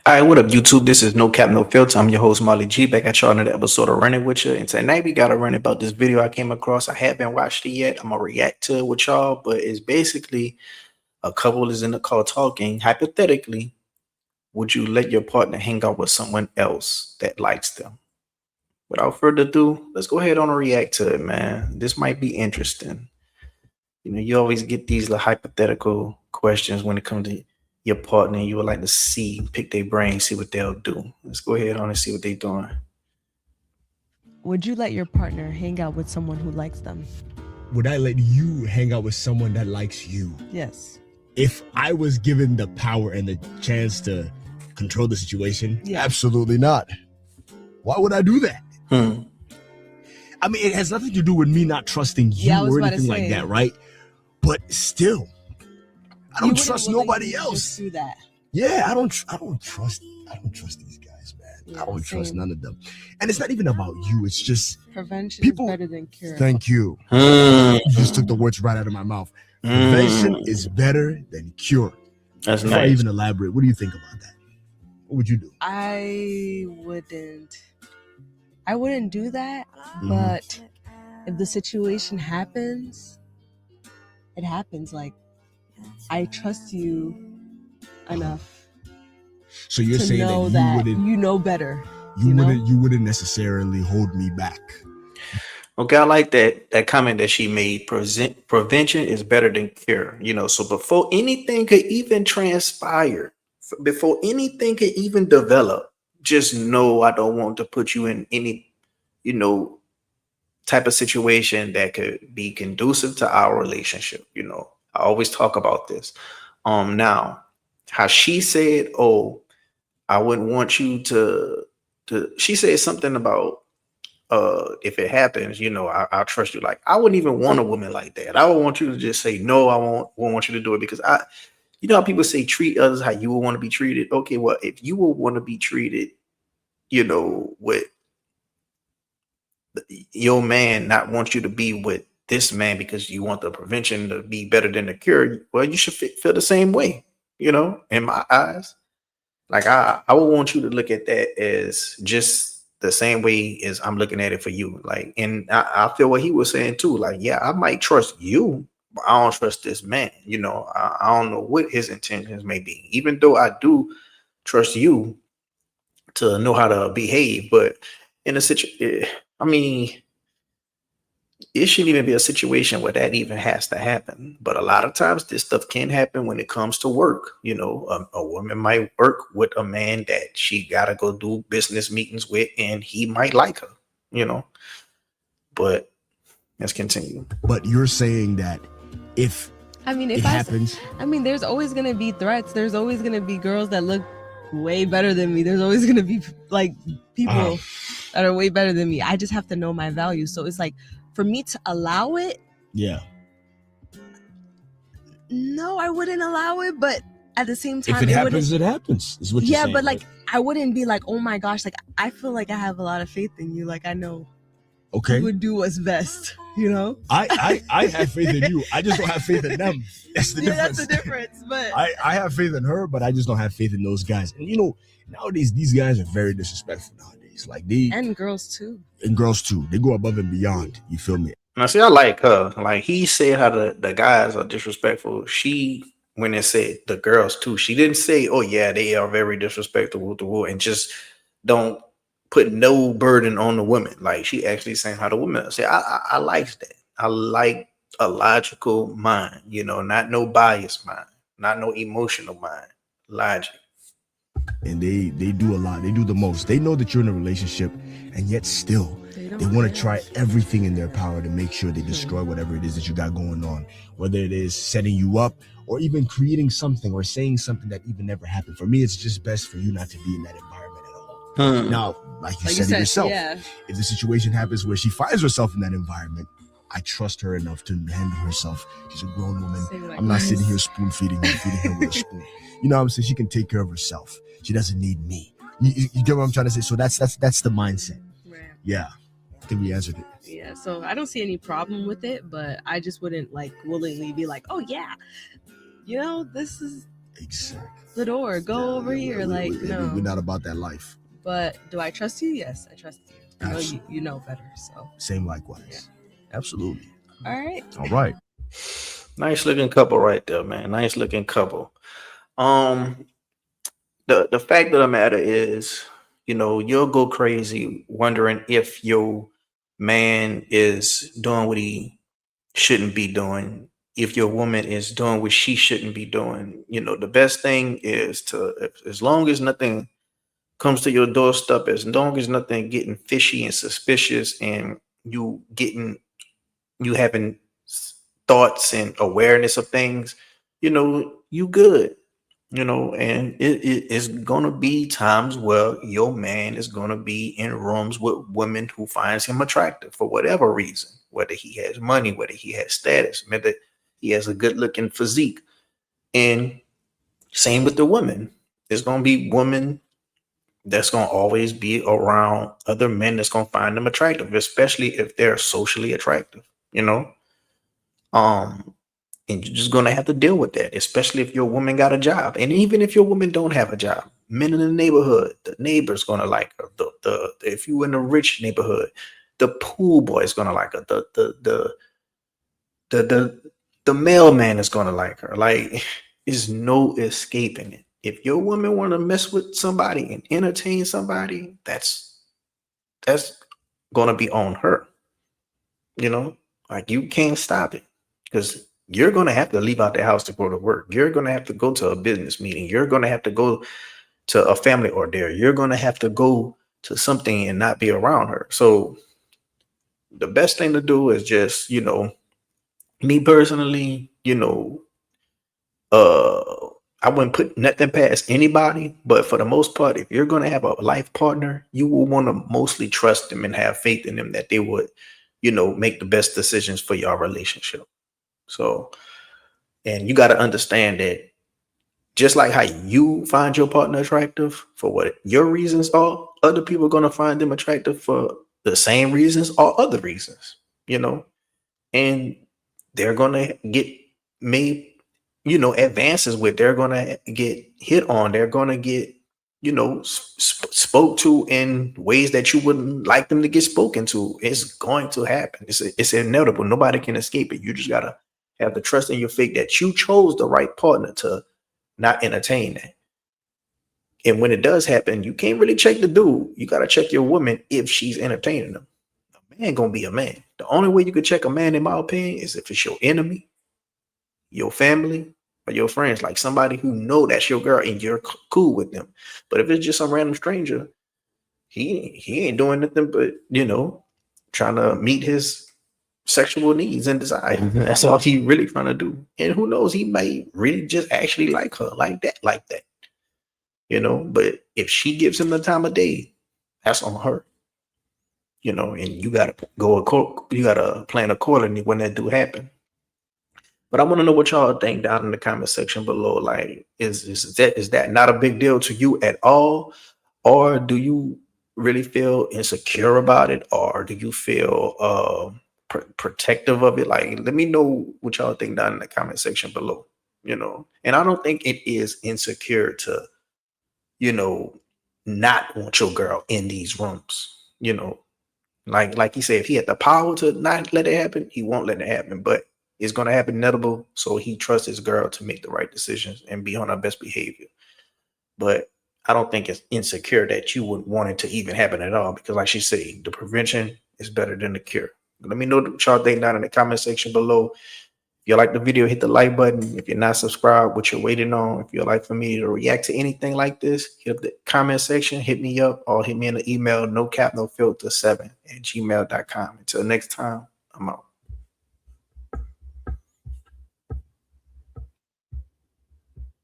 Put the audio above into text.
All right, what up, YouTube? This is No Cap, No Filter. I'm your host, Molly G. Back at y'all another episode of Running with you. And tonight we got to run about this video I came across. I haven't watched it yet. I'm going to react to it with y'all, but it's basically a couple is in the car talking. Hypothetically, would you let your partner hang out with someone else that likes them? Without further ado, let's go ahead on and react to it, man. This might be interesting. You know, you always get these little hypothetical questions when it comes to your partner. You would like to see, pick their brain, see what they'll do. Let's go ahead on and see what they're doing. Would you let your partner hang out with someone who likes them? Would I let you hang out with someone that likes you? Yes. If I was given the power and the chance to control the situation, Yeah. Absolutely not. Why would I do that? I mean, it has nothing to do with me not trusting you or anything like that, right? But still, I don't trust nobody else. Do that. Yeah, I don't trust these guys, man. Yeah, I don't trust same. none of them. And it's not even about you. It's just Prevention people. is better than cure. Thank you. You just took the words right out of my mouth. Prevention is better than cure. That's Before I nice. even elaborate, what do you think about that? What would you do? I wouldn't do that, but if the situation happens, it happens. Like, I trust you enough So you're to saying know that that you wouldn't, you know better. you wouldn't necessarily hold me back. Okay, I like that comment that she made. Prevention is better than cure. You know, so before anything could even transpire, before anything could even develop, just know I don't want to put you in any, you know, type of situation that could be conducive to our relationship. You know, I always talk about this. Now, how she said, "Oh, I wouldn't want you to." She said something about if it happens, you know, I'll trust you. Like, I wouldn't even want a woman like that. I would want you to just say no. I won't want you to do it because you know how people say treat others how you would want to be treated. Okay, well, if you would want to be treated, you know, with your man not want you to be with this man because you want the prevention to be better than the cure, well, you should feel the same way, you know, in my eyes. Like, I would want you to look at that as just the same way as I'm looking at it for you. Like, and I feel what he was saying too. Like, yeah, I might trust you, but I don't trust this man. You know, I don't know what his intentions may be, even though I do trust you to know how to behave. But in a situation, I mean, it shouldn't even be a situation where that even has to happen. But a lot of times, this stuff can happen when it comes to work. You know, a woman might work with a man that she got to go do business meetings with, and he might like her, you know. But let's continue. But you're saying that if If it happens, there's always gonna be threats. There's always gonna be girls that look way better than me. There's always gonna be like people that are way better than me. I just have to know my value. So it's like, for me to allow it, yeah. no, I wouldn't allow it. But at the same time, If it happens, it happens. Is what you're saying. yeah, but right? like, I wouldn't be like, oh my gosh, like, I feel like I have a lot of faith in you. Like, I know okay, you would do what's best, you know? I have faith in you. I just don't have faith in them. That's the Yeah, difference. that's the difference. But I have faith in her, but I just don't have faith in those guys. And you know, nowadays these guys are very disrespectful nowadays. Like and girls too. and girls too. They go above and beyond. You feel me? Now, see, I like her. Like, he said how the guys are disrespectful. She, when it said the girls too, she didn't say, "Oh yeah, they are very disrespectful," and just don't put no burden on the women. Like, she actually saying how the women say. I like that. I like a logical mind. You know, not no biased mind, not no emotional mind. Logic. And they do a lot. They do the most. They know that you're in a relationship, and yet still they want to try everything in their power to make sure they destroy whatever it is that you got going on, whether it is setting you up or even creating something or saying something that even never happened. For me, it's just best for you not to be in that environment at all. Now, like you said it yourself, if the situation happens where she finds herself in that environment, I trust her enough to handle herself. She's a grown woman. I'm not sitting here spoon feeding her, feeding her with a spoon. You know what I'm saying? She can take care of herself. She doesn't need me. You get what I'm trying to say? So that's the mindset. Right. Yeah. I think we answered it. Yeah, so I don't see any problem with it, but I just wouldn't like willingly be like, oh yeah, you know, this is Exactly. the door, go over here. Like, no. We're not about that life. But do I trust you? Yes, I trust you. I know you know better. So same likewise. Yeah. Absolutely. All right. All right. Nice looking couple right there, man. Nice looking couple. The fact of the matter is, you'll go crazy wondering if your man is doing what he shouldn't be doing, if your woman is doing what she shouldn't be doing. The best thing is as long as nothing comes to your doorstep, as long as nothing getting fishy and suspicious, and you having thoughts and awareness of things, you good. And it is going to be times where your man is going to be in rooms with women who finds him attractive for whatever reason, whether he has money, whether he has status, whether he has a good looking physique. And same with the women. There's going to be women that's going to always be around other men that's going to find them attractive, especially if they're socially attractive, um, and you're just going to have to deal with that, especially if your woman got a job. And even if your woman don't have a job, men in the neighborhood, the neighbor's going to like her. If you in a rich neighborhood, the pool boy is going to like her. The mailman is going to like her. Like, there's no escaping it. If your woman want to mess with somebody and entertain somebody, that's going to be on her. Like, you can't stop it, because you're going to have to leave out the house to go to work. You're going to have to go to a business meeting. You're going to have to go to a family ordeal. You're going to have to go to something and not be around her. So the best thing to do is just, me personally, I wouldn't put nothing past anybody, but for the most part, if you're going to have a life partner, you will want to mostly trust them and have faith in them that they would, make the best decisions for your relationship. So, and you got to understand that just like how you find your partner attractive for what your reasons are, other people are going to find them attractive for the same reasons or other reasons, and they're going to get made, advances with, they're going to get hit on, they're going to get, spoke to in ways that you wouldn't like them to get spoken to. It's going to happen. It's inevitable. Nobody can escape it. You just got to have the trust in your faith that you chose the right partner to not entertain that. And when it does happen, you can't really check the dude. You got to check your woman if she's entertaining them. A man gonna be a man. The only way you could check a man, in my opinion, is if it's your enemy, your family, or your friends, like somebody who know that's your girl and you're cool with them. But if it's just some random stranger, he ain't doing nothing but, trying to meet his sexual needs and desires. That's all he really trying to do. And who knows, he might really just actually like her like that. But if she gives him the time of day, that's on her. And you gotta you gotta plan accordingly when that do happen. But I want to know what y'all think down in the comment section below. Like, is that not a big deal to you at all? Or do you really feel insecure about it? Or do you feel protective of it? Like, let me know what y'all think down in the comment section below. And I don't think it is insecure to, not want your girl in these rooms. Like he said, if he had the power to not let it happen, he won't let it happen. But it's going to happen inevitable. So he trusts his girl to make the right decisions and be on her best behavior. But I don't think it's insecure that you would want it to even happen at all. Because like she said, the prevention is better than the cure. Let me know what y'all think down in the comment section below. If you like the video, hit the like button. If you're not subscribed, what you're waiting on. If you'd like for me to react to anything like this, hit up the comment section, hit me up, or hit me in the email, nocapnofilter7@gmail.com. Until next time, I'm out.